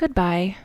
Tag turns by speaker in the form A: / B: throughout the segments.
A: Goodbye.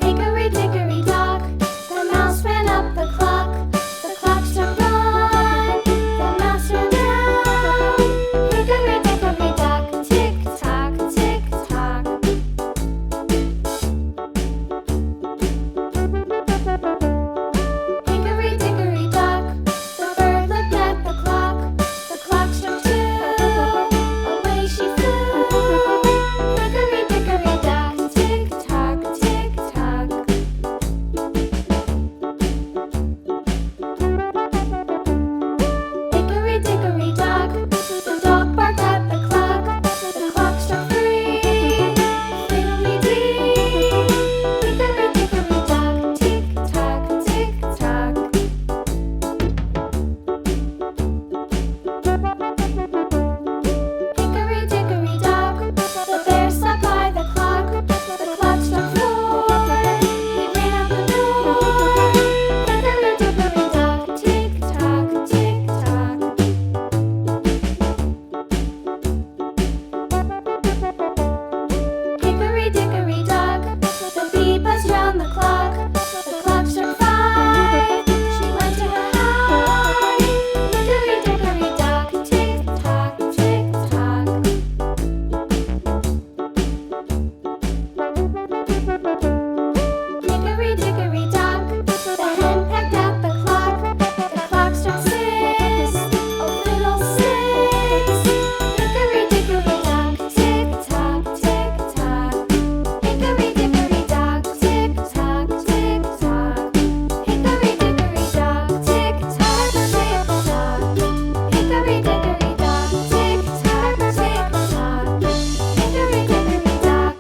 A: Hickory dickory dock, the mouse ran up the clock. The clock struck one, the mouse ran down. Hickory dickory dock, tick tock, tick tock. Hickory dickory dock, the bird looked at the clock. The clock struck two, away she flew. Hickory dickory dock, tick tock, tick tock. Hickory dickory dock, the dog barked at the clock. The clock struck three, fiddly-dee. Hickory dickory dock, tick tock, tick tock. Hickory dickory dock, the bear sat by the clock. The clock struck four, he ran out the door. Hickory dickory dock, tick tock, tick tock. Hickory dickory dock, the bee buzzed round the clock. The clock struck five, she went to her hive. Hickory dickory dock, tick tock, tick tock. Hickory dickory dock, the hen pecked at the clock. The clock struck six, oh fiddle-sticks. Hickory dickory dock, tick tock, tick tock. Hickory dickory dock, tick tock, tick tock. Hickory dickory dock, tick tock, tick tock. Hickory dickory dock, tick tock, tick tock. Hickory dickory dock.